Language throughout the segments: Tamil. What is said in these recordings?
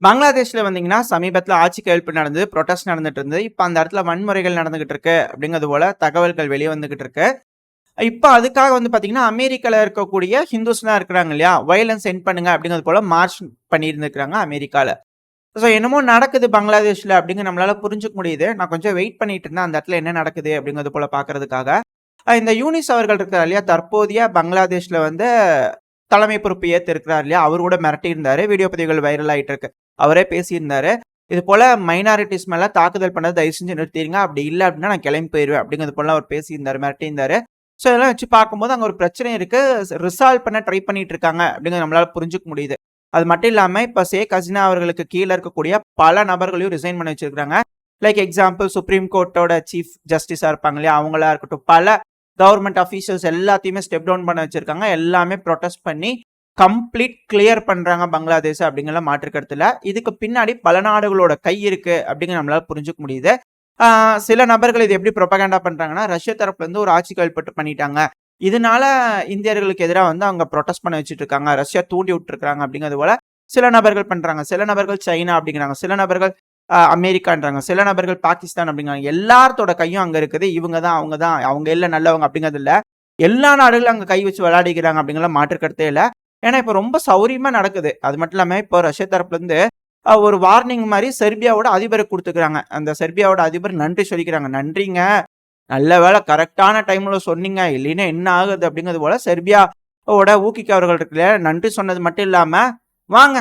பங்களாதேஷ்ல வந்தீங்கன்னா, சமீபத்தில ஆட்சி கையெழுப்பு நடந்தது. புரொட்டஸ்ட் நடந்துட்டு இருந்தது. இப்ப அந்த இடத்துல வன்முறைகள் நடந்துகிட்டு இருக்கு அப்படிங்கிறது போல தகவல்கள் வெளிய வந்துகிட்டு இருக்கு. இப்ப அதுக்காக வந்து பார்த்தீங்கன்னா, அமெரிக்கால இருக்கக்கூடிய ஹிந்துஸ்லாம் இருக்கிறாங்க இல்லையா? வயலன்ஸ் எண்ட் பண்ணுங்க அப்படிங்கிறது போல மார்ச் பண்ணியிருந்திருக்காங்க அமெரிக்கால. ஸோ என்னமோ நடக்குது பங்களாதேஷ்ல அப்படிங்க நம்மளால புரிஞ்சுக்க முடியுது. நான் கொஞ்சம் வெயிட் பண்ணிட்டு இருந்தேன். அந்த இடத்துல என்ன நடக்குது அப்படிங்கிறது போல பார்க்கறதுக்காக. இந்த யூனிஸ் அவர்கள் இருக்கார் இல்லையா? தற்போதைய பங்களாதேஷ்ல வந்து தலைமை பொறுப்பு ஏத்து இருக்கிறார் இல்லையா? அவரு கூட மிரட்டியிருந்தாரு. வீடியோ பதிவுகள் வைரல் ஆயிட்டு இருக்கு. அவரே பேசியிருந்தாரு. இது போல மைனாரிட்டீஸ் மேல தாக்குதல் பண்ணத தயவு செஞ்சு நிறுத்திருங்க. அப்படி இல்ல அப்படின்னா நான் கிளம்பி போயிருவேன் அப்படிங்கிறது போல அவர் பேசியிருந்தாரு, மிரட்டியிருந்தாரு. ஸோ இதெல்லாம் வச்சு பார்க்கும்போது அங்க ஒரு பிரச்சனை இருக்கு. ரிசால்வ் பண்ண ட்ரை பண்ணிட்டு இருக்காங்க அப்படிங்கிறத நம்மளால புரிஞ்சுக்க முடியுது. அது மட்டும் இல்லாம இப்ப ஷேக் ஹசீனா அவர்களுக்கு கீழ இருக்கக்கூடிய பல நபர்களையும் ரிசைன் பண்ண வச்சிருக்காங்க. லைக் எக்ஸாம்பிள் சுப்ரீம் கோர்ட்டோட சீஃப் ஜஸ்டிஸா இருப்பாங்க இல்லையா? அவங்களா இருக்கட்டும். பல கவர்ன்மெண்ட் அஃபீஷியல்ஸ் எல்லாத்தையுமே ஸ்டெப் டவுன் பண்ண வச்சிருக்காங்க. எல்லாமே புரொடெஸ்ட் பண்ணி கம்ப்ளீட் கிளியர் பண்றாங்க பங்களாதேஷ் அப்படிங்கிற மாற்று கருத்துல. இதுக்கு பின்னாடி பல நாடுகளோட கை இருக்கு அப்படிங்கிற நம்மளால புரிஞ்சுக்க முடியுது. சில நபர்கள் இது எப்படி புரொபகண்டா பண்றாங்கன்னா, ரஷ்ய தரப்புல இருந்து ஒரு ஆட்சி கையெழுத்து பண்ணிட்டாங்க. இதனால இந்தியர்களுக்கு எதிரா வந்து அவங்க புரொடெஸ்ட் பண்ண வச்சுட்டு இருக்காங்க. ரஷ்யா தூண்டி விட்டுருக்காங்க அப்படிங்கிறது போல சில நபர்கள் பண்றாங்க. சில நபர்கள் சைனா அப்படிங்கிறாங்க. சில நபர்கள் அமெரிக்கான்றாங்க. சில நபர்கள் பாகிஸ்தான் அப்படிங்கிறாங்க. எல்லாத்தோட கையும் அங்க இருக்குது. இவங்க தான், அவங்க தான், அவங்க இல்ல நல்லவங்க அப்படிங்கிறது இல்ல. எல்லா நாடுகளும் அங்க கை வச்சு விளையாடிக்கிறாங்க அப்படிங்கிற மாற்று கருத்தே இல்ல. ஏன்னா இப்ப ரொம்ப சௌரியமா நடக்குது. அது மட்டும் இல்லாம இப்போ ரஷ்ய தரப்புல இருந்து ஒரு வார்னிங் மாரி செர்பியாவோட அதிபருக்கு குடுத்துருக்காங்க. அந்த செர்பியாவோட அதிபர் நன்றி சொல்லிக்கிறாங்க. நன்றிங்க. நல்ல வேளை கரெக்ட்டான டைம்ல சொன்னீங்க. இல்லைன்னா என்ன ஆகுது அப்படிங்கிறது போல செர்பியாவோட ஊக்கிக் அவர்கள் இருக்குல்ல, நன்றி சொன்னது மட்டும் இல்லாம, வாங்க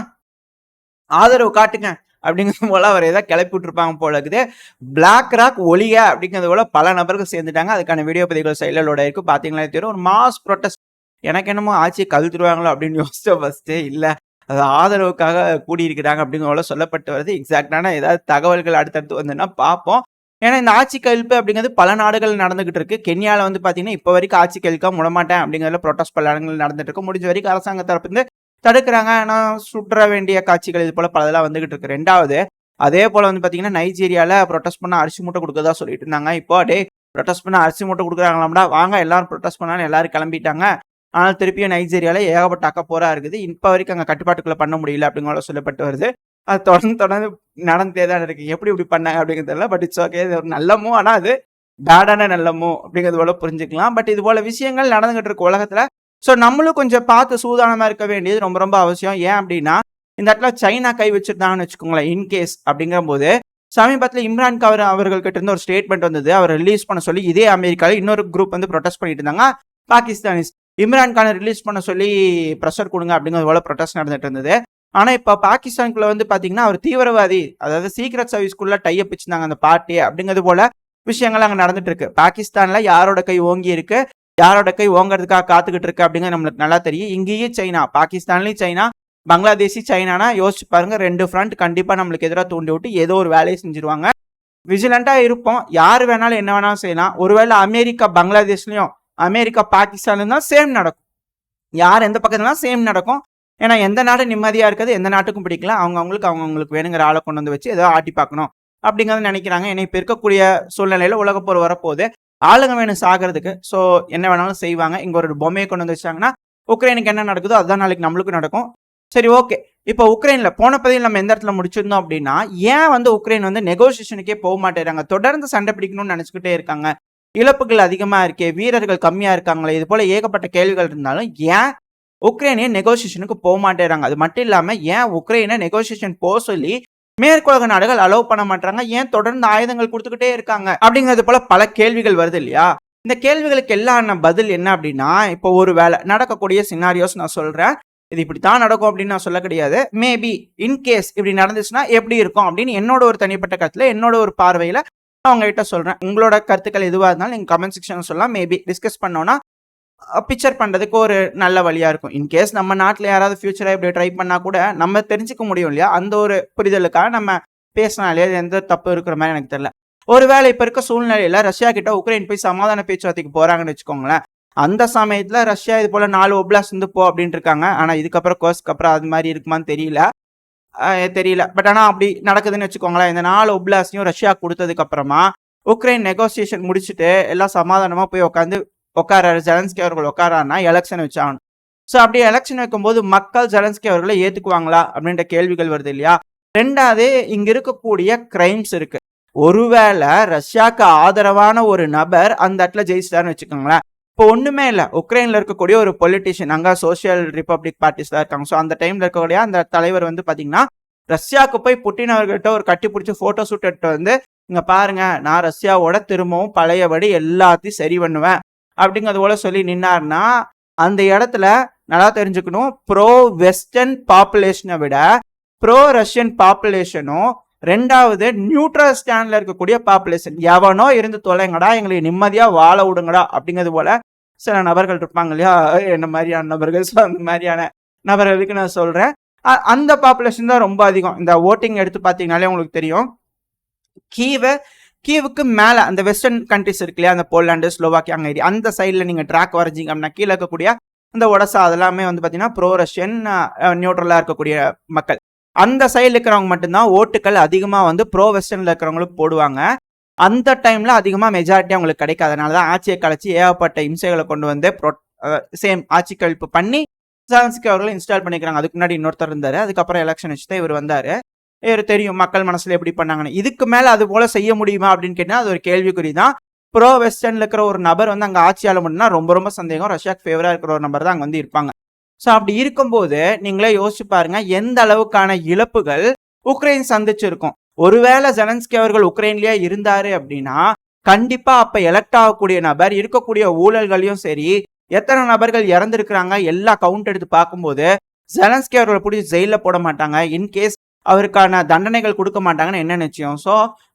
ஆதரவு காட்டுங்க அப்படிங்கிறது போல அவர் ஏதோ கிளப்பி விட்டுருப்பாங்க போல இருக்குது. பிளாக் ராக் ஒழிக அப்படிங்கிறது போல பல நபர்கள் சேர்ந்துட்டாங்க. அதுக்கான வீடியோ பதிவுகள் சைடுல லோட் ஆயிருக்கு. பார்த்தீங்களா தெரியும். ஒரு மாஸ் புரொட்டஸ்ட். எனக்கு என்னமோ ஆட்சியை கவிழ்த்துருவாங்களோ அப்படின்னு யோசிச்சேன் ஃபர்ஸ்ட்டு. இல்ல. அது ஆதரவுக்காக கூடியிருக்கிறாங்க அப்படிங்கிற போல சொல்லப்பட்டு வருது. எக்ஸாக்ட்டான ஏதாவது தகவல்கள் அடுத்தடுத்து வந்ததுன்னா பார்ப்போம். ஏன்னா இந்த ஆட்சி கையெழுப்பு அப்படிங்கிறது பல நாடுகள் நடந்துகிட்டு இருக்கு. கென்யால வந்து பார்த்தீங்கன்னா, இப்போ வரைக்கும் ஆட்சி கையெழுக்க விடமாட்டேன் அப்படிங்கிறதுல புரொட்டஸ்ட் பல இடங்கள் நடந்துட்டு இருக்கு. முடிஞ்ச வரைக்கும் அரசாங்க தரப்பிலிருந்து தடுக்கிறாங்க. ஆனா சுற்ற வேண்டிய காட்சிகள் இது போல பலதெல்லாம் வந்துகிட்டு இருக்கு. 2வது அதே போல வந்து பார்த்தீங்கன்னா, நைஜீரியால புரொட்டஸ்ட் பண்ண அரிசி மூட்டை குடுக்கறதா சொல்லிட்டு இருந்தாங்க. இப்போ டேய் புரொட்டஸ்ட் பண்ண அரிசி மூட்டை குடுக்குறாங்களாம்டா, வாங்க எல்லாரும் புரொட்டஸ்ட் பண்ணலாம்னு எல்லாரும் கிளம்பிட்டாங்க. ஆனால் திருப்பியும் நைஜீரியால ஏகப்பட்ட அக்கப்போரா இருக்குது. இப்ப வரைக்கும் அங்க கட்டுப்பாட்டுக்குள்ள பண்ண முடியல அப்படிங்கிற சொல்லப்பட்டு வருது. அது தொடர்ந்து தொடர்ந்து நடந்துட்டே தான் இருக்கு. எப்படி இப்படி பண்ணாங்க அப்படிங்கிறது தெரியல. But it's okay. இது ஒரு நல்ல மூவ். ஆனா அது பேடான நல்ல மூவ் அப்படிங்கிறது போல புரிஞ்சுக்கலாம். பட் இது போல விஷயங்கள் நடந்துகிட்டு இருக்கு உலகத்துல. ஸோ நம்மளும் கொஞ்சம் பார்த்து சூதானமா இருக்க வேண்டியது ரொம்ப ரொம்ப அவசியம். ஏன் அப்படின்னா, இந்த இடத்துல சைனா கை வச்சிருந்தாங்கன்னு வச்சுக்கோங்களேன். இன்கேஸ் அப்படிங்கும்போது சமீபத்துல இம்ரான் கான் அவர்கள் கிட்ட இருந்து ஒரு ஸ்டேட்மெண்ட் வந்தது. அவரை ரிலீஸ் பண்ண சொல்லி இதே அமெரிக்கால இன்னொரு குரூப் வந்து புரொடெஸ்ட் பண்ணிட்டு இருந்தாங்க. பாகிஸ்தானிஸ். இம்ரான் கானை ரிலீஸ் பண்ண சொல்லி பிரஷர் கொடுங்க அப்படிங்கிறது போல ப்ரொடெஸ்ட் நடந்துட்டு இருந்தது. ஆனா இப்ப பாகிஸ்தானுக்குள்ள வந்து பாத்தீங்கன்னா அவர் தீவிரவாதி, அதாவது சீக்ரெட் சர்வீஸ்க்குள்ள டைப் வச்சிருந்தாங்க அந்த பார்ட்டி அப்படிங்கிறது போல விஷயங்கள் அங்க நடந்துட்டு இருக்கு. பாகிஸ்தான்ல யாரோட கை ஓங்கி இருக்கு, யாரோட கை ஓங்கறதுக்காக காத்துக்கிட்டு இருக்கு அப்படிங்கிறது நம்மளுக்கு நல்லா தெரியும். இங்கேயும் சைனா, பாகிஸ்தான்லயும் சைனா, பங்களாதேஷி சைனானா யோசிச்சு பாருங்க. 2 ஃப்ரண்ட் கண்டிப்பா நம்மளுக்கு எதிராக தூண்டி விட்டு ஏதோ ஒரு வேலையை செஞ்சிருவாங்க. விஜிலண்டா இருப்போம். யாரு வேணாலும் என்ன வேணாலும் செய்யலாம். ஒருவேளை அமெரிக்கா பங்களாதேஷ்லயும், அமெரிக்கா பாகிஸ்தான்லயும் தான் சேம் நடக்கும். யார் எந்த பக்கத்துல சேம் நடக்கும். ஏன்னா எந்த நாடு நிம்மதியா இருக்குது, எந்த நாட்டுக்கும் பிடிக்கல. அவங்களுக்கு வேணுங்கிற ஆளை கொண்டு வந்து வச்சு ஏதோ ஆட்டி பார்க்கணும் அப்படிங்கறத நினைக்கிறாங்க. ஏன்னா இப்ப இருக்கக்கூடிய சூழ்நிலையில உலகப்போர் வரப்போகுது. ஆளுங்க வேணும் சாகிறதுக்கு. ஸோ என்ன வேணாலும் செய்வாங்க. இங்க ஒரு பொம்மையை கொண்டு வந்து வச்சாங்கன்னா உக்ரைனுக்கு என்ன நடக்குதோ அதுதான் நாளைக்கு நம்மளுக்கும் நடக்கும். சரி, ஓகே. இப்போ உக்ரைன்ல போன பதிவில் நம்ம எந்த இடத்துல முடிச்சிருந்தோம் அப்படின்னா, ஏன் வந்து உக்ரைன் வந்து நெகோசியேஷனுக்கே போக மாட்டேறாங்க, தொடர்ந்து சண்டை பிடிக்கணும்னு நினைச்சுக்கிட்டே இருக்காங்க. இழப்புகள் அதிகமா இருக்கே, வீரர்கள் கம்மியா இருக்காங்களே, இது போல ஏகப்பட்ட கேள்விகள் இருந்தாலும் ஏன் உக்ரைனே நெகோசியேஷனுக்கு போக மாட்டேறாங்க? அது மட்டும் இல்லாம ஏன் உக்ரைனை நெகோசியேஷன் போக சொல்லி மேற்குலக நாடுகள் அலோவ் பண்ண மாட்டாங்க? ஏன் தொடர்ந்து ஆயுதங்கள் கொடுத்துக்கிட்டே இருக்காங்க அப்படிங்கிறது போல பல கேள்விகள் வருது இல்லையா? இந்த கேள்விகளுக்கு எல்லாம் பதில் என்ன அப்படின்னா, இப்போ ஒரு வேலை நடக்கக்கூடிய சினாரியோஸ் நான் சொல்றேன். இது இப்படித்தான் நடக்கும் அப்படின்னு நான் சொல்ல கிடையாது. மேபி இன்கேஸ் இப்படி நடந்துச்சுன்னா எப்படி இருக்கும் அப்படின்னு என்னோட ஒரு தனிப்பட்ட கருத்துல, என்னோட ஒரு பார்வையில அவங்க கிட்ட சொல்றேன். உங்களோட கருத்துக்கள் எதுவா இருந்தாலும் நீங்க கமெண்ட் செக்ஷன் சொல்லலாம். மேபி டிஸ்கஸ் பண்ணோம்னா பிக்சர் பண்றதுக்கு ஒரு நல்ல வழியா இருக்கும். இன்கேஸ் நம்ம நாட்டுல யாராவது ஃபியூச்சரா இப்படி ட்ரை பண்ணா கூட நம்ம தெரிஞ்சுக்க முடியும் இல்லையா? அந்த ஒரு புரிதலுக்காக நம்ம பேசினாலே எந்த தப்பு இருக்கிற மாதிரி எனக்கு தெரியல. ஒருவேளை இப்ப இருக்க சூழ்நிலையில ரஷ்யா கிட்ட உக்ரைன் போய் சமாதான பேச்சுவார்த்தைக்கு போறாங்கன்னு வச்சுக்கோங்களேன். அந்த சமயத்துல ரஷ்யா இது போல 4 ஒப்லாஸ்ட் வந்து போ அப்படின்ட்டு இருக்காங்க. ஆனா இதுக்கப்புறம் கோர்ஸ்க்கு அப்புறம் அது மாதிரி இருக்குமான்னு தெரியல. பட் ஆனா அப்படி நடக்குதுன்னு வச்சுக்கோங்களேன். இந்த 4 ஒப்லாஸ்டையும் ரஷ்யா கொடுத்ததுக்கு அப்புறமா உக்ரைன் நெகோசியேஷன் முடிச்சுட்டு எல்லாம் சமாதானமா போய் உட்காராரு ஜெலன்ஸ்கி அவர்கள் உட்காராருன்னா எலெக்ஷன் வச்சாகணும். ஸோ அப்படி எலெக்ஷன் வைக்கும்போது மக்கள் ஜெலன்ஸ்கி அவர்களை ஏத்துக்குவாங்களா அப்படின்ற கேள்விகள் வருது இல்லையா? 2வது இங்க இருக்கக்கூடிய கிரைம்ஸ் இருக்கு. ஒருவேளை ரஷ்யாக்கு ஆதரவான ஒரு நபர் அந்த இடத்துல ஜெயிச்சிட்டாருன்னு வச்சுக்கோங்களேன். இப்போ ஒண்ணுமே இல்ல. உக்ரைன்ல இருக்கக்கூடிய ஒரு பொலிட்டிஷியன், அங்க சோசியல் ரிபப்ளிக் பார்ட்டிஸ் தான் இருக்காங்க. ஸோ அந்த டைம்ல இருக்கக்கூடிய அந்த தலைவர் வந்து பாத்தீங்கன்னா ரஷ்யாவுக்கு போய் புட்டின் அவர்கிட்ட ஒரு கட்டி பிடிச்சி போட்டோ ஷூட் எடுத்து வந்து, இங்க பாருங்க நான் ரஷ்யாவோட திரும்பவும் பழையபடி எல்லாத்தையும் சரி பண்ணுவேன் அப்படிங்கிறது போல சொல்லி நின்னாருன்னா, அந்த இடத்துல நல்லா தெரிஞ்சுக்கணும், ப்ரோ வெஸ்டர்ன் பாப்புலேஷனை விட ப்ரோ ரஷ்யன் பாப்புலேஷனும் 2வது நியூட்ரல் ஸ்டாண்ட்ல இருக்கக்கூடிய பாப்புலேஷன், எவனோ இருந்து தொலைங்கடா, எங்களுக்கு நிம்மதியா வாழ விடுங்கடா அப்படிங்கிறது போல சில நபர்கள் இருப்பாங்க இல்லையா, என்ன மாதிரியான நபர்கள். ஸோ அந்த மாதிரியான நபர்களுக்கு நான் சொல்றேன், அந்த பாப்புலேஷன் தான் ரொம்ப அதிகம். இந்த ஓட்டிங் எடுத்து பார்த்தீங்கனாலே உங்களுக்கு தெரியும். கீவுக்கு மேல அந்த வெஸ்டர்ன் கண்ட்ரிஸ் இருக்கு இல்லையா, அந்த போலாண்டு, ஸ்லோவாக்கியா, ஹங்கேரி, அந்த சைட்ல நீங்க ட்ராக் வரைஞ்சிங்க அப்படின்னா கீழே இருக்கக்கூடிய அந்த ஒடசா அதெல்லாமே வந்து பாத்தீங்கன்னா ப்ரோ ரஷ்யன் நியூட்ரலா இருக்கக்கூடிய மக்கள். அந்த சைடில் இருக்கிறவங்க மட்டும்தான் ஓட்டுகள் அதிகமா வந்து ப்ரோ வெஸ்டர்ன்ல இருக்கிறவங்களுக்கு போடுவாங்க. அந்த டைம்ல அதிகமா மெஜாரிட்டி அவங்களுக்கு கிடைக்காது. அதனாலதான் ஆட்சியை கலைச்சி ஏகப்பட்ட இம்சைகளை கொண்டு வந்து சேம் ஆட்சி கழிப்பு பண்ணி ஜெலன்ஸ்கி அவர்களை இன்ஸ்டால் பண்ணிக்கிறாங்க. அதுக்கு முன்னாடி இன்னொருத்தர் இருந்தாரு, அதுக்கப்புறம் எலெக்ஷன் வச்சு தான் இவர் வந்தாரு. இவர் தெரியும் மக்கள் மனசுல எப்படி பண்ணாங்கன்னு. இதுக்கு மேல அது போல செய்ய முடியுமா அப்படின்னு கேட்டா அது ஒரு கேள்விக்குறி தான். ப்ரோ வெஸ்டர்ன்ல இருக்கிற ஒரு நபர் வந்து அங்க ஆட்சியாள முடியும்னா ரொம்ப ரொம்ப சந்தேகம். ரஷ்யாக்கு ஃபேவரா இருக்கிற ஒரு நபர் தான் அங்க வந்து இருப்பாங்க. ஸோ அப்படி இருக்கும்போது நீங்களே யோசிச்சு பாருங்க எந்த அளவுக்கான இழப்புகள் உக்ரைன் சந்திச்சிருக்கும். ஒருவேளை ஜெலன்ஸ்கி அவர்கள் உக்ரைன்லயே இருந்தாரு அப்படின்னா கண்டிப்பா அப்ப எலெக்ட் ஆகக்கூடிய நபர் இருக்கக்கூடிய ஊழல்களையும் சரி, எத்தனை நபர்கள் இறந்திருக்கிறாங்க எல்லா கவுண்ட் எடுத்து பார்க்கும்போது ஜெலன்ஸ்கி அவர்களை பிடிச்சி ஜெயில போட மாட்டாங்க. இன்கேஸ் அவருக்கான தண்டனைகள் கொடுக்க மாட்டாங்கன்னு என்ன நிச்சயம்? ஸோ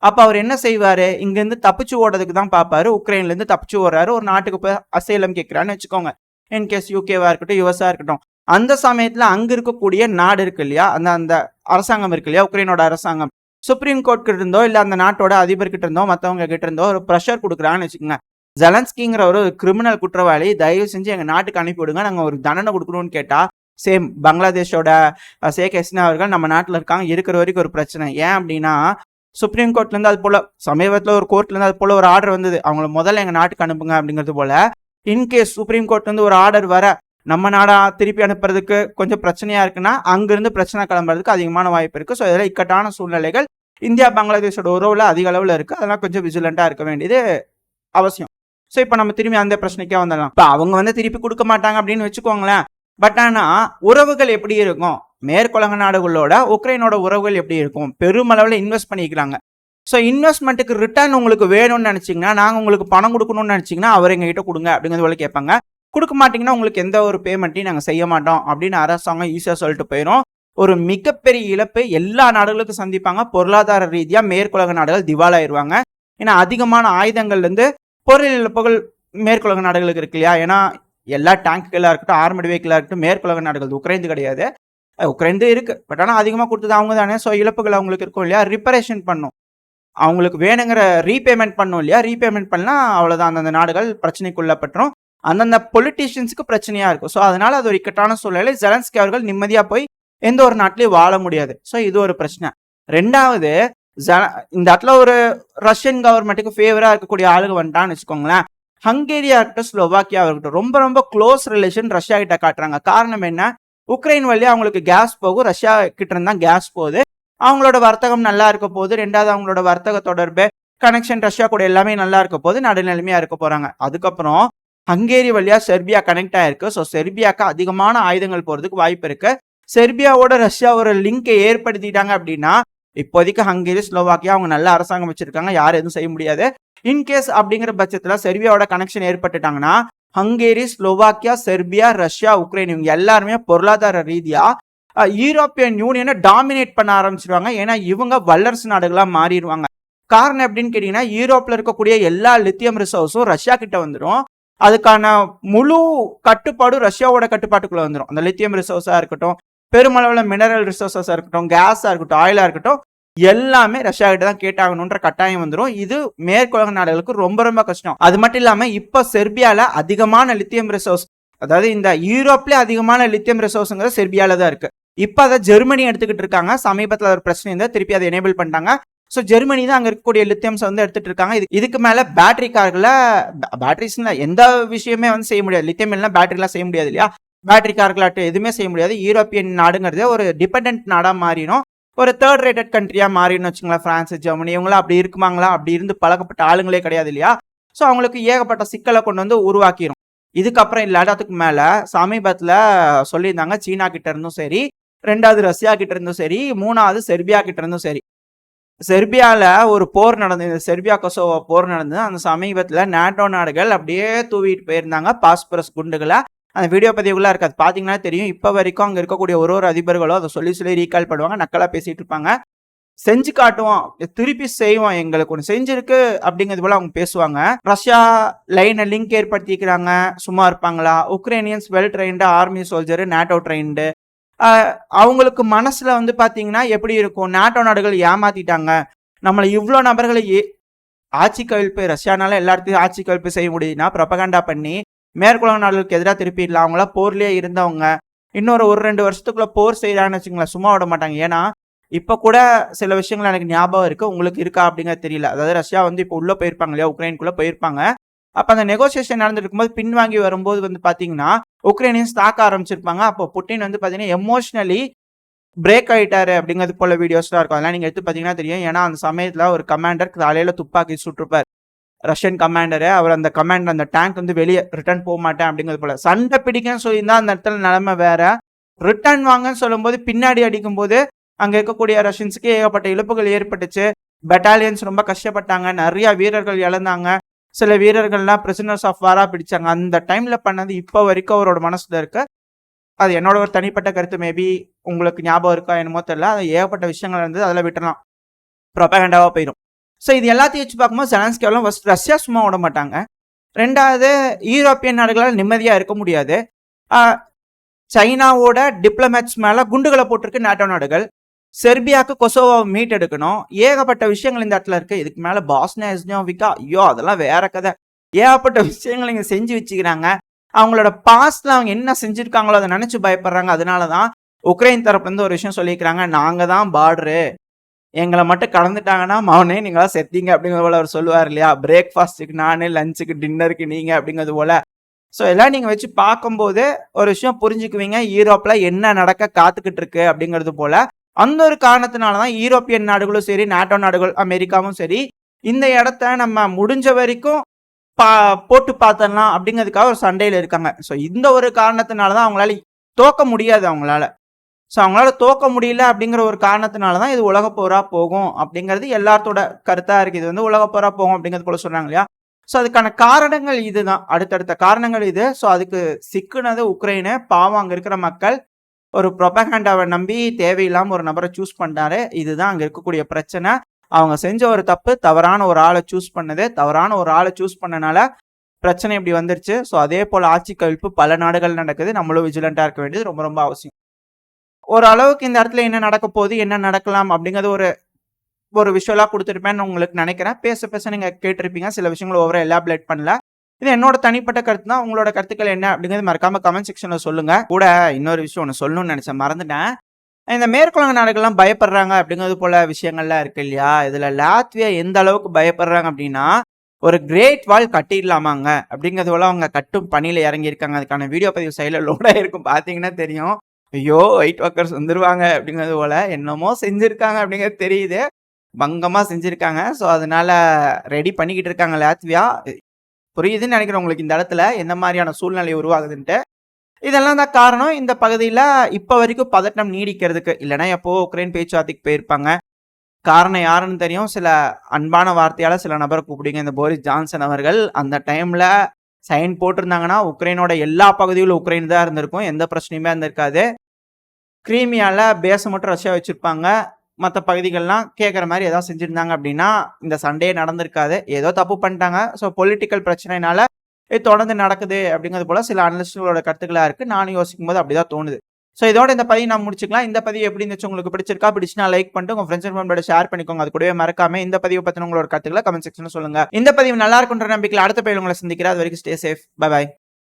அப்ப அவர் என்ன செய்வாரு, இங்கிருந்து தப்பிச்சு ஓடுறதுக்கு தான் பார்ப்பாரு. உக்ரைன்ல இருந்து தப்பிச்சு ஓடுறாரு, ஒரு நாட்டுக்கு போய் அசைலம் கேட்கிறான்னு வச்சுக்கோங்க. இன்கேஸ் யூகேவா இருக்கட்டும், யுஎஸ்ஆ இருக்கட்டும், அந்த சமயத்துல அங்க இருக்கக்கூடிய நாடு இருக்கு இல்லையா, அந்த அரசாங்கம் இருக்கு இல்லையா, உக்ரைனோட அரசாங்கம் சுப்ரீம் கோர்ட் கிட்ட இருந்தோ இல்ல அந்த நாட்டோட அதிபர் கிட்ட இருந்தோ மத்தவங்க கிட்ட இருந்தோ ஒரு ப்ரெஷர் கொடுக்குறான்னு வச்சுக்கோங்க. ஜெலன்ஸ்கிங்கிற ஒரு கிரிமினல் குற்றவாளி, தயவு செஞ்சு எங்க நாட்டுக்கு அனுப்பி விடுங்க, நாங்க ஒரு தண்டனை கொடுக்கணும்னு கேட்டா சேம் பங்களாதேஷோட ஷேக் ஹசீனா அவர்கள் நம்ம நாட்டில் இருக்காங்க, இருக்கிற வரைக்கும் ஒரு பிரச்சனை. ஏன் அப்படின்னா சுப்ரீம் கோர்ட்ல இருந்து அது போல சமீபத்தில் ஒரு கோர்ட்ல இருந்து அது போல ஒரு ஆர்டர் வந்தது, அவங்கள முதல்ல எங்க நாட்டுக்கு அனுப்புங்க அப்படிங்கிறது போல. இன்கேஸ் சுப்ரீம் கோர்ட்ல இருந்து ஒரு ஆர்டர் வர நம்ம நாடா திருப்பி அனுப்புறதுக்கு கொஞ்சம் பிரச்சனையா இருக்குன்னா அங்கிருந்து பிரச்சனை கிளம்புறதுக்கு அதிகமான வாய்ப்பு இருக்கு. ஸோ இதெல்லாம் இக்கட்டான சூழ்நிலைகள் இந்தியா பங்களாதேஷோட உறவுல அதிக அளவுல இருக்கு. அதெல்லாம் கொஞ்சம் விஜிலண்டா இருக்க வேண்டியது அவசியம். ஸோ இப்போ நம்ம திரும்பி அந்த பிரச்சனைக்கே வந்துடலாம். இப்போ அவங்க வந்து திருப்பி கொடுக்க மாட்டாங்க அப்படின்னு வச்சுக்கோங்களேன். பட் ஆனா உறவுகள் எப்படி இருக்கும், மேற்குலக நாடுகளோட உக்ரைனோட உறவுகள் எப்படி இருக்கும், பெருமளவில் இன்வெஸ்ட் பண்ணிக்கிறாங்க. ஸோ இன்வெஸ்ட்மெண்ட்டுக்கு ரிட்டர்ன் உங்களுக்கு வேணும்னு நினைச்சிங்கன்னா, நாங்கள் உங்களுக்கு பணம் கொடுக்கணும்னு நினைச்சிங்கன்னா அவர் எங்ககிட்ட கொடுங்க அப்படிங்கிறது போல கேட்பாங்க. கொடுக்க மாட்டிங்கன்னா உங்களுக்கு எந்த ஒரு பேமெண்ட்டையும் நாங்கள் செய்ய மாட்டோம் அப்படின்னு அரசாங்கம் ஈஸியாக சொல்லிட்டு போயிடும். ஒரு மிகப்பெரிய இழப்பு எல்லா நாடுகளுக்கும் சந்திப்பாங்க. பொருளாதார ரீதியாக மேற்குலக நாடுகள் திவாலாயிருவாங்க. ஏன்னா அதிகமான ஆயுதங்கள்லேருந்து பொருள் இழப்புகள் மேற்குலக நாடுகளுக்கு இருக்கு இல்லையா. ஏன்னா எல்லா டேங்குகளாக இருக்கட்டும், ஆர்மடி வெஹிக்கிளாக இருக்கட்டும், மேற்குலக நாடுகள், உக்ரைந்து கிடையாது, உக்ரைந்து இருக்கு. பட் ஆனால் அதிகமாக கொடுத்தது அவங்க தானே. ஸோ இழப்புகள் அவங்களுக்கு இருக்கும் இல்லையா, ரிப்பரேஷன் பண்ணும், அவங்களுக்கு வேணுங்கிற ரீபேமெண்ட் பண்ணும் இல்லையா. ரீபேமெண்ட் பண்ணலாம், அவ்வளோதான், அந்தந்த நாடுகள் பிரச்சனைக்குள்ளப்பட்டுரும், அந்தந்த பொலிட்டீஷியன்ஸுக்கு பிரச்சனையா இருக்கும். ஸோ அதனால அது ஒரு இக்கட்டான சூழ்நிலை. ஜெலன்ஸ்கி அவர்கள் நிம்மதியாக போய் எந்த ஒரு நாட்டிலையும் வாழ முடியாது. ஸோ இது ஒரு பிரச்சனை. 2வது இந்த இடத்துல ஒரு ரஷ்யன் கவர்மெண்ட்டுக்கு ஃபேவரா இருக்கக்கூடிய ஆளுங்க வந்துட்டான்னு வச்சுக்கோங்களேன். ஹங்கேரியா இருக்கட்டும், ஸ்லோவாக்கியா இருக்கட்டும், ரொம்ப ரொம்ப க்ளோஸ் ரிலேஷன் ரஷ்யா கிட்ட காட்டுறாங்க. காரணம் என்ன, உக்ரைன் வழியா அவங்களுக்கு கேஸ் போகும், ரஷ்யா கிட்ட இருந்தா கேஸ் போகுது, அவங்களோட வர்த்தகம் நல்லா இருக்க போகுது. 2வது அவங்களோட வர்த்தக தொடர்பு கனெக்ஷன் ரஷ்யா கூட எல்லாமே நல்லா இருக்க போது, நடுநிலைமையா இருக்க போறாங்க. அதுக்கப்புறம் ஹங்கேரி வழியா செர்பியா கனெக்ட் ஆயிருக்கு. ஸோ செர்பியாவுக்கு அதிகமான ஆயுதங்கள் போறதுக்கு வாய்ப்பு இருக்கு. செர்பியாவோட ரஷ்யா ஒரு லிங்கை ஏற்படுத்திட்டாங்க அப்படின்னா இப்போதைக்கு ஹங்கேரி, ஸ்லோவாக்கியா அவங்க நல்ல அரசாங்கம் வச்சிருக்காங்க, யாரும் எதுவும் செய்ய முடியாது. இன்கேஸ் அப்படிங்கிற பட்சத்துல செர்பியாவோட கனெக்ஷன் ஏற்பட்டுட்டாங்கன்னா Hungary, Slovakia, Serbia, Russia, Ukraine இவங்க எல்லாருமே பொருளாதார ரீதியா யூரோப்பியன் யூனியனை டாமினேட் பண்ண ஆரம்பிச்சிருவாங்க. ஏன்னா இவங்க வல்லரசு நாடுகளா மாறிடுவாங்க. காரணம் எப்படின்னு கேட்டீங்கன்னா, யூரோப்ல இருக்கக்கூடிய எல்லா லித்தியம் ரிசோர்ஸும் ரஷ்யா கிட்ட வந்துடும். அதுக்கான முழு கட்டுப்பாடும் ரஷ்யாவோட கட்டுப்பாட்டுக்குள்ள வந்துடும். அந்த லித்தியம் ரிசோர்ஸா இருக்கட்டும், பெருமளவுல மினரல் ரிசோர்ஸா இருக்கட்டும், கேஸா இருக்கட்டும், ஆயிலா இருக்கட்டும், எல்லாமே ரஷ்யா கிட்ட தான் கேட்டாகணுன்ற கட்டாயம் வந்துடும். இது மேற்குலக நாடுகளுக்கு ரொம்ப ரொம்ப கஷ்டம். அது மட்டும் இல்லாம இப்ப செர்பியால அதிகமான லித்தியம் ரிசோர்ஸ், அதாவது இந்த யூரோப்ல அதிகமான லித்தியம் ரிசோர்ஸ்ங்கிறது செர்பியால தான் இருக்கு. இப்ப அதை ஜெர்மனி எடுத்துக்கிட்டு இருக்காங்க. சமீபத்தில் ஒரு பிரச்சனை இருந்தா திருப்பி அதை எனேபிள் பண்ணிட்டாங்க. ஸோ ஜெர்மனி தான் அங்க இருக்கக்கூடிய லித்தியம்ஸ் வந்து எடுத்துட்டு இருக்காங்க. இதுக்கு மேல பேட்டரி கார்களை, பேட்டரிஸ்ல எந்த விஷயமே வந்து செய்ய முடியாது, லித்தியம் இல்லைன்னா பேட்டரிலாம் செய்ய முடியாது இல்லையா. பேட்டரி கார்களாட்டும் எதுவுமே செய்ய முடியாது. யூரோப்பியன் நாடுங்கிறது ஒரு டிபெண்டன்ட் நாடா மாறிடும். ஒரு தேர்ட் ரேட்டட் கண்ட்ரியா மாறின்னு வச்சுங்களேன். பிரான்ஸ், ஜெர்மனி இவங்களாம் அப்படி இருக்குமாங்களா? அப்படி இருந்து பழக்கப்பட்ட ஆளுங்களே கிடையாது இல்லையா? ஸோ அவங்களுக்கு ஏகப்பட்ட சிக்கலை கொண்டு வந்து உருவாக்கிரும். இதுக்கப்புறம் எல்லாத்துக்கு மேல சமீபத்துல சொல்லியிருந்தாங்க, சீனா கிட்ட இருந்தும் சரி, 2வது ரஷ்யா கிட்ட இருந்தும் சரி, 3வது செர்பியா கிட்ட இருந்தும் சரி. செர்பியால ஒரு போர் நடந்தது. செர்பியா கொசோவோ போர் நடந்தது. அந்த சமீபத்துல நேட்டோ நாடுகள் அப்படியே தூவிட்டு போயிருந்தாங்க பாஸ்பரஸ் குண்டுகளை. அந்த வீடியோ பதிவுகளா இருக்காது, பாத்தீங்கன்னா தெரியும். இப்ப வரைக்கும் அங்க இருக்கக்கூடிய ஒரு அதிபர்களும் அதை சொல்லி சொல்லி ரீகால் பண்ணுவாங்க, நக்கலா பேசிட்டு இருப்பாங்க. செஞ்சு காட்டுவோம், திருப்பி செய்வோம், எங்களுக்கு ஒன்று செஞ்சிருக்கு அப்படிங்கிறது போல அவங்க பேசுவாங்க. ரஷ்யா லைனை லிங்க் ஏற்படுத்திக்கிறாங்க, சும்மா இருப்பாங்களா? Ukrainians well trained army soldier, NATO trained. அவங்களுக்கு மனசுல வந்து பாத்தீங்கன்னா எப்படி இருக்கும்? நேட்டோ நாடுகள் ஏமாத்திட்டாங்க நம்மளை, இவ்வளோ நபர்களை ஆட்சி கவிழ்ப்பு, ரஷ்யானால எல்லா இடத்தையும் ஆட்சி கவிழ்ப்பு செய்ய முடியுதுன்னா ப்ரொபகண்டா பண்ணி மேற்குலக நாடுகளுக்கு எதிராக திருப்பிடலாம். அவங்கள போர்லயே இருந்தவங்க இன்னொரு 1-2 வருஷத்துக்குள்ள போர் செய்யறாங்கன்னு வச்சுங்களேன், சும்மா விட மாட்டாங்க. ஏன்னா இப்ப கூட சில விஷயங்கள் எனக்கு ஞாபகம் இருக்கு, உங்களுக்கு இருக்கா அப்படிங்கிறது தெரியல. அதாவது ரஷ்யா வந்து இப்போ உள்ள போயிருப்பாங்க இல்லையா, உக்ரைனுக்குள்ள போயிருப்பாங்க. அப்ப அந்த நெகோசியேஷன் நடந்துட்டு இருக்கும்போது பின்வாங்கி வரும்போது வந்து பாத்தீங்கன்னா உக்ரைனியன்ஸ் தாக்க ஆரம்பிச்சிருப்பாங்க. அப்போ புட்டின் வந்து பாத்தீங்கன்னா எமோஷனலி பிரேக் ஆயிட்டாரு அப்படிங்கிறது போல வீடியோஸ்லாம் இருக்கும். அதெல்லாம் நீங்க எடுத்து பாத்தீங்கன்னா தெரியும். ஏன்னா அந்த சமயத்துல ஒரு கமாண்டர் தலையில துப்பாக்கி சுட்டுருப்பார், ரஷ்யன் கமாண்டரு. அவர் அந்த கமாண்டர் அந்த டேங்க் வந்து வெளியே ரிட்டர்ன் போக மாட்டேன் அப்படிங்கிறது போல சண்டை பிடிக்கன்னு சொல்லியிருந்தா அந்த இடத்துல நிலைமை வேற. ரிட்டர்ன் வாங்கன்னு சொல்லும் போது பின்னாடி அடிக்கும் போது அங்க இருக்கக்கூடிய ரஷ்யன்ஸுக்கு ஏகப்பட்ட இழப்புகள் ஏற்பட்டுச்சு. பெட்டாலியன்ஸ் ரொம்ப கஷ்டப்பட்டாங்க, நிறைய வீரர்கள் இழந்தாங்க. சில வீரர்கள்லாம் பிரிசனர்ஸ் ஆஃப் வாரா பிடிச்சாங்க. அந்த டைம்ல பண்ணது இப்ப வரைக்கும் அவரோட மனசுல இருக்கு. அது என்னோட ஒரு தனிப்பட்ட கருத்து, மேபி உங்களுக்கு ஞாபகம் இருக்கா என்னமோ தெரியல. அது ஏகப்பட்ட விஷயங்கள் இருந்தது, அதில் விட்டுறலாம், ப்ரொபகண்டாவா போயிடும். ஸோ இது எல்லாத்தையும் வச்சு பார்க்கும்போது ஜெலன்ஸ்கி எல்லாம் ஃபர்ஸ்ட் ரஷ்யா சும்மா விட மாட்டாங்க. 2வது யூரோப்பியன் நாடுகளால் நிம்மதியா இருக்க முடியாது. சைனாவோட டிப்ளமேட்ஸ் மேல குண்டுகளை போட்டிருக்கு நேட்டோ நாடுகள். செர்பியாவுக்கு கொசோவோ மீட் எடுக்கணும். ஏகப்பட்ட விஷயங்கள் இந்த இடத்துல இருக்கு. இதுக்கு மேல பாஸ்னியா ஹெர்சகோவினா, ஐயோ அதெல்லாம் வேற கதை. ஏகப்பட்ட விஷயங்கள் இங்க செஞ்சு வச்சுக்கிறாங்க. அவங்களோட பாஸ்ட்ல அவங்க என்ன செஞ்சிருக்காங்களோ அதை நினைச்சு பயப்படுறாங்க. அதனாலதான் உக்ரைன் தரப்புல இருந்து ஒரு விஷயம் சொல்லிக்கிறாங்க, நாங்க தான் பார்டரு, எங்களை மட்டும் கலந்துட்டாங்கன்னா மவனே நீங்களா செத்தீங்க அப்படிங்கிறது போல அவர் சொல்லுவார் இல்லையா? பிரேக்ஃபாஸ்ட்டுக்கு நானு, லஞ்சுக்கு டின்னருக்கு நீங்க அப்படிங்கிறது போல. ஸோ எல்லாம் நீங்க வச்சு பார்க்கும்போது ஒரு விஷயம் புரிஞ்சுக்குவீங்க, யூரோப்ல என்ன நடக்க காத்துக்கிட்டு இருக்கு அப்படிங்கிறது போல. அந்த ஒரு காரணத்தினாலதான் யூரோப்பியன் நாடுகளும் சரி, நாட்டோ நாடுகள், அமெரிக்காவும் சரி, இந்த இடத்த நம்ம முடிஞ்ச வரைக்கும் போட்டு பார்த்தரலாம் அப்படிங்கிறதுக்காக ஒரு சண்டையில இருக்காங்க. ஸோ இந்த ஒரு காரணத்தினாலதான் அவங்களால தோக்க முடியாது. அவங்களால தோக்க முடியல அப்படிங்கிற ஒரு காரணத்தினாலதான் இது உலக போரா போகும் அப்படிங்கிறது எல்லாத்தோட கருத்தா இருக்கு. இது வந்து உலக போரா போகும் அப்படிங்கிறது போல சொல்றாங்க இல்லையா? ஸோ அதுக்கான காரணங்கள் இதுதான், அடுத்தடுத்த காரணங்கள் இது. ஸோ அதுக்கு சிக்குனது உக்ரைனு. பாவம் அங்க இருக்கிற மக்கள் ஒரு ப்ரொபகண்டாவை நம்பி தேவையில்லாம ஒரு நபரை சூஸ் பண்ணாரு. இதுதான் அங்க இருக்கக்கூடிய பிரச்சனை. அவங்க செஞ்ச ஒரு தப்பு, தவறான ஒரு ஆளை சூஸ் பண்ணது. தவறான ஒரு ஆளை சூஸ் பண்ணனால பிரச்சனை இப்படி வந்துருச்சு. ஸோ அதே போல ஆட்சி கவிழ்ப்பு பல நாடுகள் நடக்குது. நம்மளும் விஜிலண்டா இருக்க வேண்டியது ரொம்ப ரொம்ப அவசியம். ஒரு அளவுக்கு இந்த இடத்துல என்ன நடக்க போகுது, என்ன நடக்கலாம் அப்படிங்கிறது ஒரு விஷுவலா கொடுத்துருப்பேன்னு உங்களுக்கு நினைக்கிறேன். பேச பேச நீங்க கேட்டிருப்பீங்க, சில விஷயங்களை ஓவரா எலாபரேட் பண்ணல. இது என்னோட தனிப்பட்ட கருத்து தான். உங்களோட கருத்துக்கள் என்ன அப்படிங்கிறது மறக்காம கமெண்ட் செக்ஷன்ல சொல்லுங்க. கூட இன்னொரு விஷயம் ஒன்று சொல்லணும்னு நினைச்சேன், மறந்துட்டேன். இந்த மேற்குலக நாடுகள்லாம் பயப்படுறாங்க அப்படிங்கிறது போல விஷயங்கள்லாம் இருக்கு இல்லையா? இதுல லாத்வியா எந்த அளவுக்கு பயப்படுறாங்க அப்படின்னா, ஒரு கிரேட் வால் கட்டிடலாமாங்க அப்படிங்கிறது போல அவங்க கட்டும் பணியில இறங்கியிருக்காங்க. அதுக்கான வீடியோ பதிவு சைடில் லோடா இருக்கும், பார்த்தீங்கன்னா தெரியும். ஐயோ ஒயிட் ஒர்க்கர்ஸ் வந்துருவாங்க அப்படிங்கிறது போல என்னமோ செஞ்சிருக்காங்க அப்படிங்கிறது தெரியுது, பங்கமா செஞ்சிருக்காங்க. ஸோ அதனால ரெடி பண்ணிக்கிட்டு இருக்காங்க லாத்வியா. புரியுதுன்னு நினைக்கிறேன் உங்களுக்கு இந்த இடத்துல எந்த மாதிரியான சூழ்நிலை உருவாகுதுன்ட்டு. இதெல்லாம் தான் காரணம் இந்த பகுதியில் இப்போ வரைக்கும் பதட்டம் நீடிக்கிறதுக்கு. இல்லைன்னா எப்போ உக்ரைன் பேச்சுவார்த்தைக்கு போயிருப்பாங்க. காரணம் யாருன்னு தெரியும். சில அன்பான வார்த்தையால சில நபரை கூப்பிடுங்க, இந்த போரிஸ் ஜான்சன் அவர்கள். அந்த டைம்ல சைன் போட்டிருந்தாங்கன்னா உக்ரைனோட எல்லா பகுதிகளும் உக்ரைன் தான் இருந்திருக்கும், எந்த பிரச்சனையுமே இருந்திருக்காது. கிரீமியால பேச மட்டும் ரஷ்யா வச்சிருப்பாங்க, மற்ற பகுதிகள்லாம் கேட்குற மாதிரி ஏதாவது செஞ்சுருந்தாங்க அப்படின்னா இந்த சண்டையே நடந்திருக்காது. ஏதோ தப்பு பண்ணிட்டாங்க. ஸோ பொலிட்டிக்கல் பிரச்சனைனால இது தொடர்ந்து நடக்குது அப்படிங்கிறது போல சில அனலிஸ்டுகளோட கருத்துக்களா இருக்கு. நானும் யோசிக்கும் போது அப்படிதான் தோணுது. ஸோ இதோட இந்த பதிவு நான் முடிச்சுக்கலாம். இந்த பதிவு எப்படி இருந்துச்சு, உங்களுக்கு பிடிச்சிருந்தா லைக் பண்ணிட்டு உங்க ஃப்ரெண்ட்ஸ் அண்ட் ஃபேமிலியோட ஷேர் பண்ணிக்கோங்க. அது கூடவே மறக்காம இந்த பதிவு பத்தின உங்களோட கருத்துக்களை கமெண்ட் செக்ஷன்ல சொல்லுங்க. இந்த பதிவு நல்லா இருக்குன்ற நம்பிக்கையில் அடுத்த பதிவில் உங்களை சந்திக்கிறேன். அது வரைக்கும் ஸ்டே சேஃப். Bye bye.